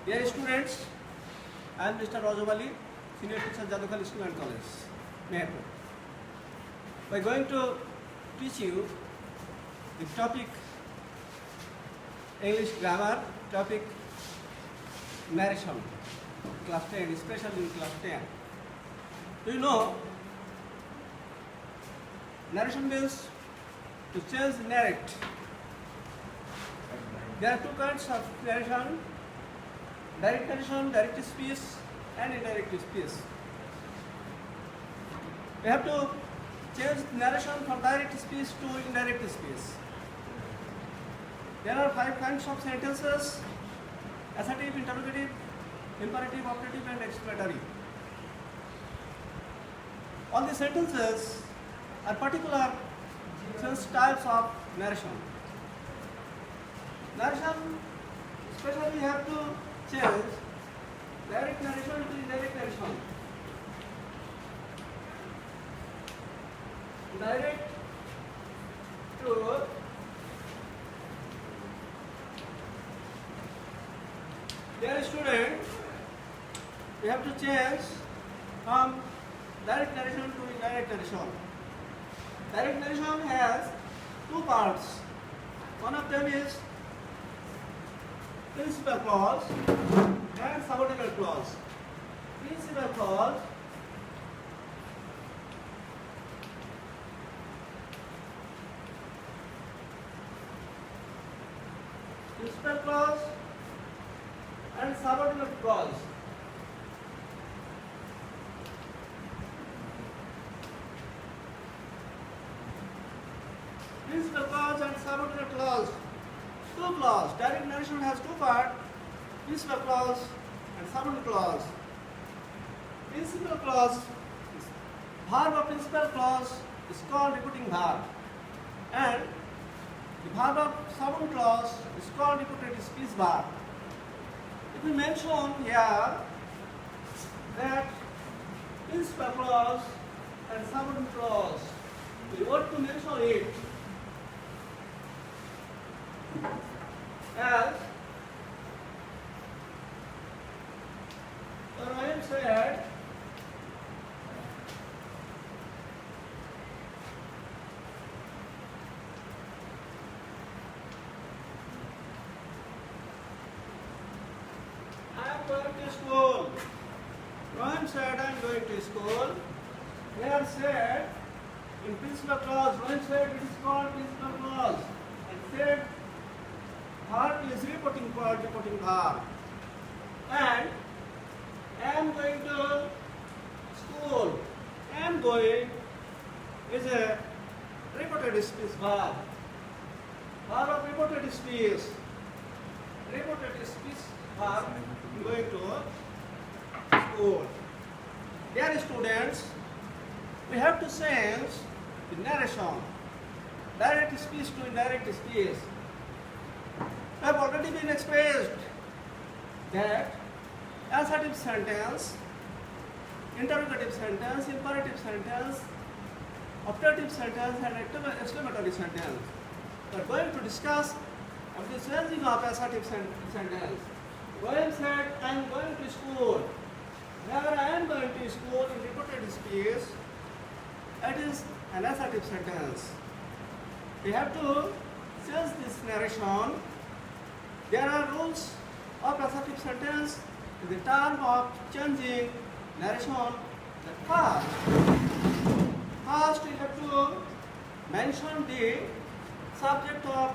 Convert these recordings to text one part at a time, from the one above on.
Dear students, I am Mr. Rajawali, Senior Teacher, Jadukhali School and College, Meherpur. We are going to teach you the topic English grammar, topic narration, class 10, especially in class 10. Do you know narration means to change narrate? There are two kinds of narration: direct narration, direct speech, and indirect speech. We have to change narration from direct speech to indirect speech. There are 5 kinds of sentences: assertive, interrogative, imperative, operative, and exclamatory. All the sentences are particular types of narration. Narration, especially, you have to change direct narration to indirect narration. Direct to dear student, we have to change from direct narration to indirect narration. Direct narration has 2 parts. One of them is principal clause and subordinate clause. Principal clause and subordinate clause. Principal clause and subordinate clause. 2 clause. Direct narration has 2 parts: principal clause and subordinate clause. Principal clause, verb of principal clause is called repeating verb, and the verb of subordinate clause is called repeated speech verb. If we mention here that principal clause and subordinate clause, we want to mention it as Ryan said, I am going to school. Ryan said, I am going to school. Here said, in principal clause, Ryan said it is called principal clause, and said verb is reporting verb. And am going to school. Am going is a reported speech verb. Verb of reported speech. Reported speech verb going to school. Dear students, we have to change the narration. Direct speech to indirect speech. We have already been expressed that assertive sentence, interrogative sentence, imperative sentence, operative sentence, and exclamatory sentence. We are going to discuss the changing of assertive sentence. William said, I am going to school. Whenever I am going to school in repeated speech, it is an assertive sentence. We have to change this narration. There are rules of assertive sentence in the term of changing narration. First we have to mention the subject of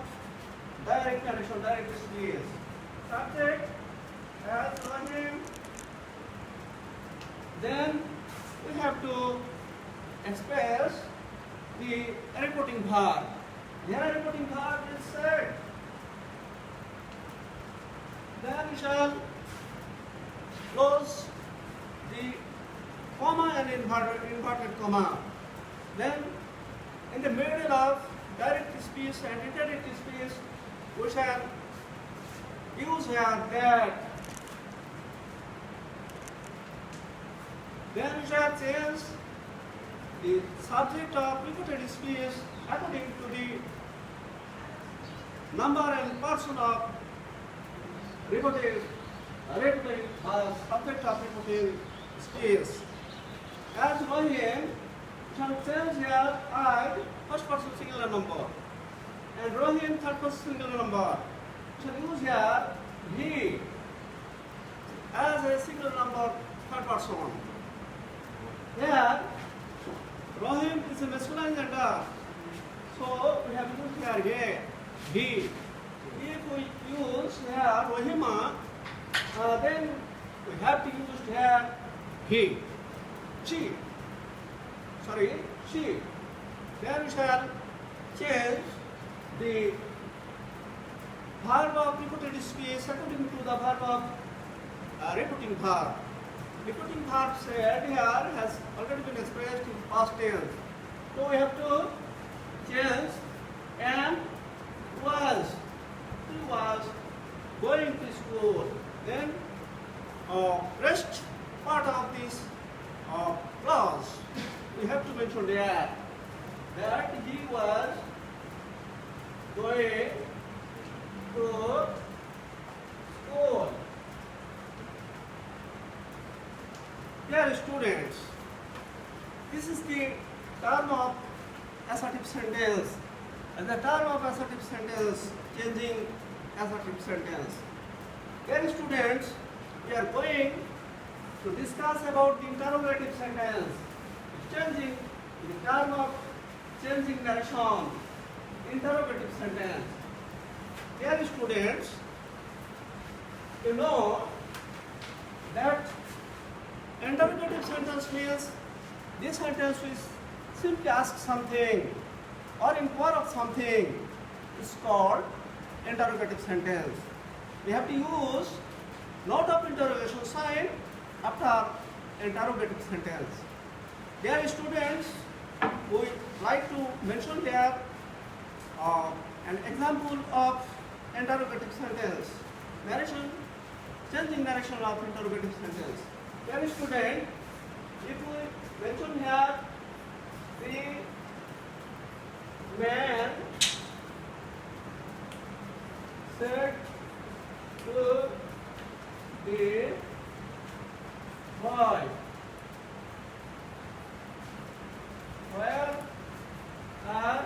direct narration, direct speech. Subject as name. Then we have to express the reporting verb. Here reporting verb is said. Then we shall close the comma and inverted comma. Then in the middle of direct speech and indirect speech, we shall use here that. Then we shall change the subject of repeated speech according to the number and person of repeated repeating subject of repeating speech. As Rohim shall change here I first person singular number and Rohim third person singular number. Shall use here he as a singular number third person. Here Rohim is a masculine gender, so we have used here he. If we use here Rohima, then we have to use here he. She. Then we shall change the verb of repeated speech according to the verb of repeating verb. Repeating verb said here has already been expressed in past tense. So we have to change and was. He was going to school. Then rest part of this clause we have to mention that he was going to school. Dear students, this is the term of assertive sentence. And the term of assertive sentence, changing assertive sentence. Dear students, we are going to discuss about the interrogative sentence, changing the term of changing narration, interrogative sentence. Dear students, you know that interrogative sentence means this sentence is simply ask something or inquire of something is called interrogative sentence. We have to use note of interrogation sign after interrogative sentence. Dear students, we would like to mention here an example of interrogative sentence. Narration, changing narration of interrogative sentence. Dear student, if we mention here the man said to the boy, where are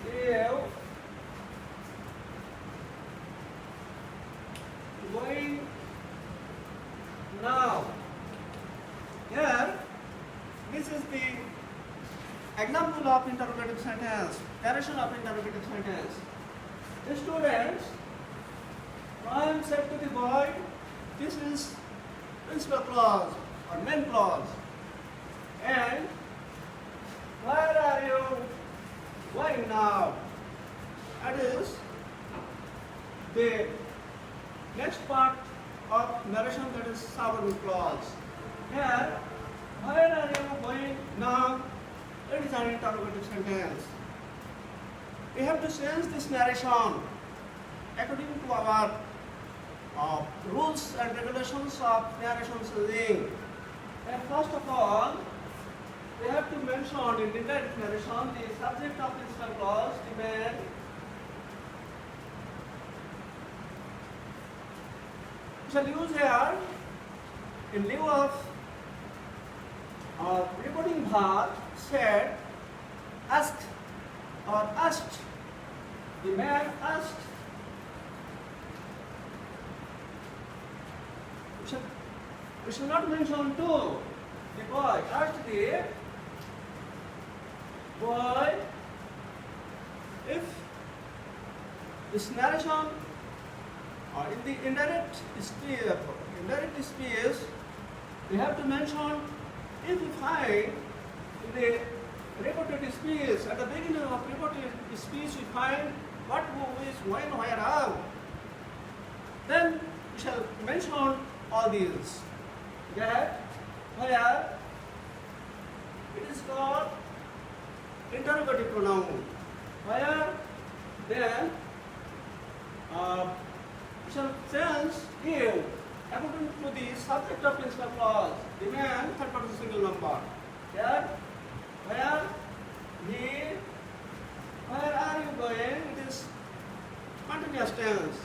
you going now? Here, this is the example of interrogative sentence, narration of interrogative sentence. The students, Ryan said to the boy, this is principal clause or main clause. And where are you going now? That is the next part of narration, that is subordinate clause. Here, where are you going now? It is an interrogative sentence. We have to change this narration according to our rules and regulations of narration changing. And first of all, we have to mention in indirect narration the subject of principal clause, the man. We shall use here in lieu of reporting verb said, asked or asked. The man asked. We shall not mention to the boy. Asked the boy. If this narration or in the indirect speech, we have to mention if we find in the reported speech, at the beginning of reported speech we find what, who is, when, where, how. Then we shall mention all these. That where it is called interrogative pronoun. Where then we shall change you according to the subject of principal clause. The man, third person single number. There, where, he, where are you going? It is continuous tense.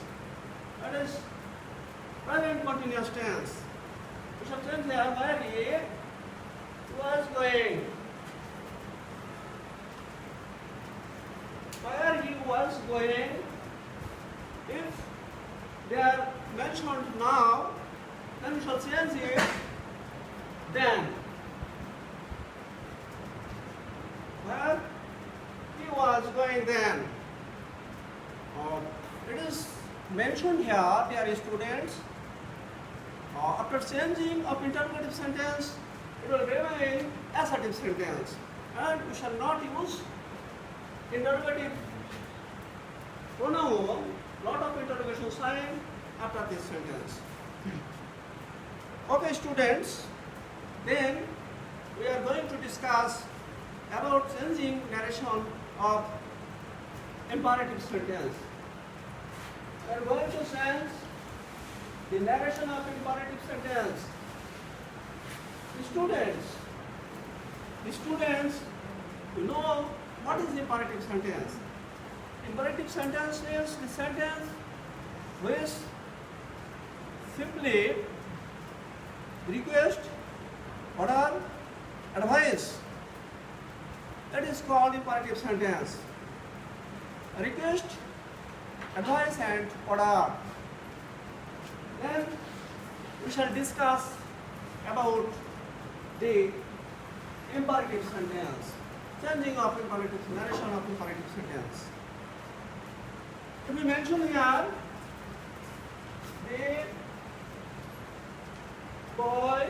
That is present continuous tense. We shall change here where he was going. Where he was going, if they are mentioned now, then we shall change it then. Where he was going then. It is mentioned here, dear students, after changing of interrogative sentence, it will remain assertive sentence, and we shall not use interrogative pronoun, lot of interrogation sign after this sentence. Okay, students, then we are going to discuss about changing narration of imperative sentence. We are going to change the narration of imperative sentence. The students, you know what is imperative sentence? Imperative sentence is the sentence which simply request, order, advice. That is called imperative sentence. Request, advice and order. Then we shall discuss about the imperative sentence, changing of imperative, narration of imperative sentence. To be mentioned here, the boy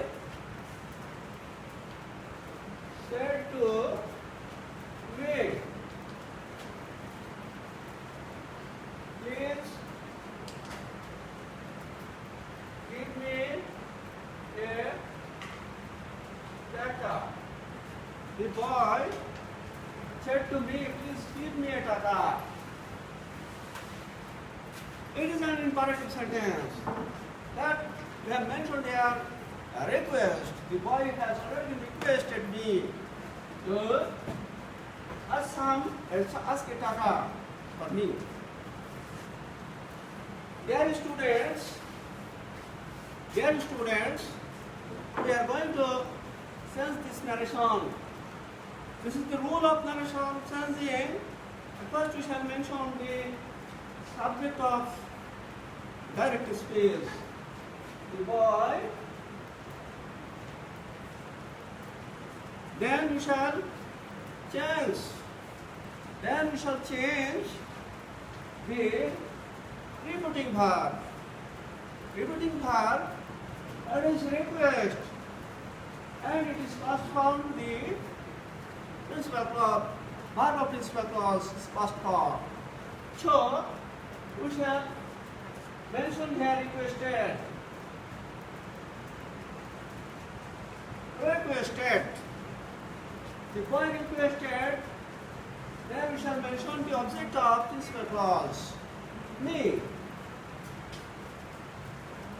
said to me, please give me a taka. The boy said to me, please give me a taka. It is an imperative sentence that we have mentioned here a request. The boy has already requested me to ask a taka for me. Dear students, we are going to change this narration. This is the rule of narration changing. First we shall mention the subject of direct speech. The boy. Then we shall change. The repeating verb. Repeating verb, that is request, and it is past form the principal clause. Verb of principal clause is past form. So we shall mention here requested. Requested. The boy requested. Then we shall mention the object of principal clause, me.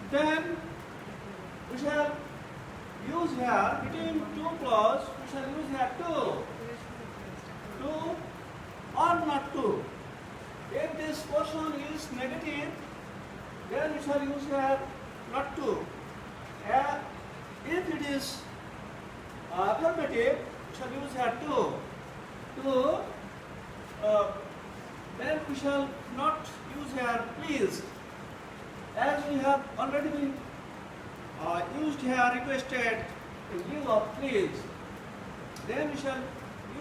Then we shall use here between two clause. We shall use here to or not to. If this portion is negative, then we shall use here not to. If it is affirmative, we shall use here to. Then we shall not use here please, as we have already been used here requested in lieu of please. Then we shall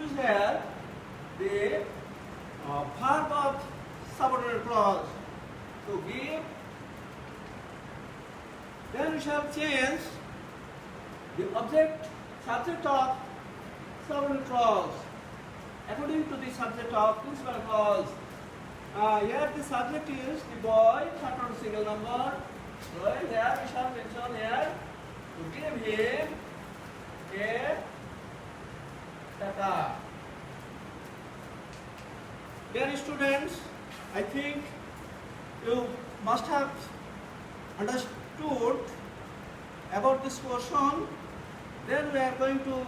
use here the verb of subordinate clause to give. Then we shall change the subject of subordinate clause according to the subject of principal clause. Here the subject is the boy, third order single number. So here we shall mention here to give him a taka. Dear students, I think you must have understood about this portion. Then we are going to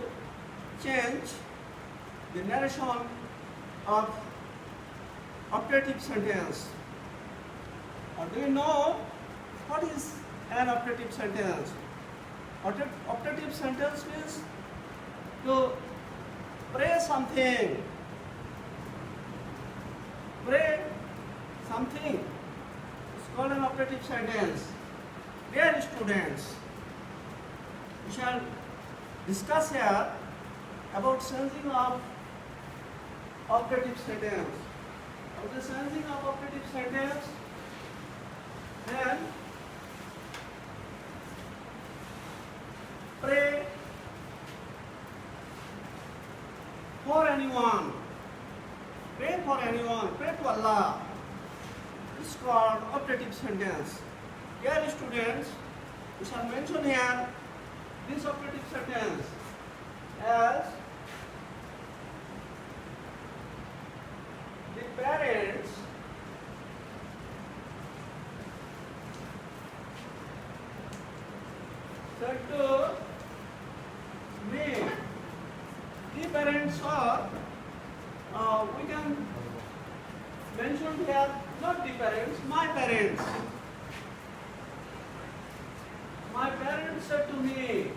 change the narration of operative sentence. Do you know what is an operative sentence. Operative sentence means to pray something. Pray something. It's called an operative sentence. Dear students, we shall discuss here about sensing of operative sentence. Of the sensing of operative sentence, then pray for anyone. Pray for anyone. Pray to Allah. It's called operative sentence. Dear students, we shall mention here this operative sentence as the parents said to me. The parents are, we can mention here not the parents, my parents. My parents said to me,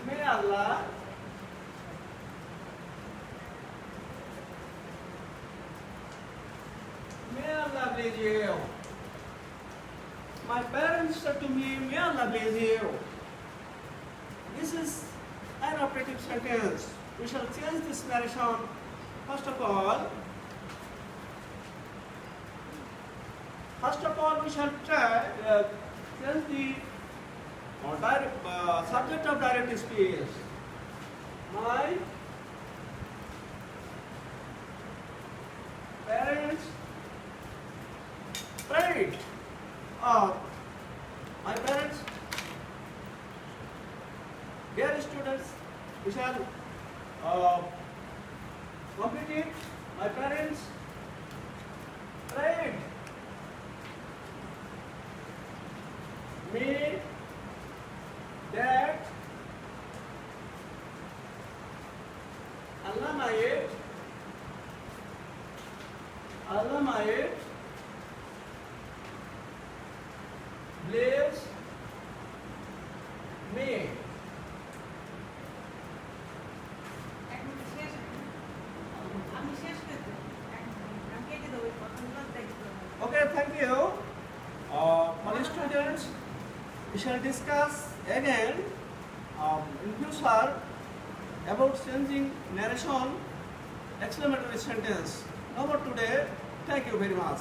may Allah bless you. My parents said to me, may Allah bless you. This is an operative sentence. We shall change this narration. First of all, we shall try change the subject of direct speech. My parents prayed. My parents, dear students, we shall complete it. My parents prayed me that Allah might bless me. Okay, thank you. For students, we shall discuss again in future about changing narration exclamatory sentence. Now for today, thank you very much.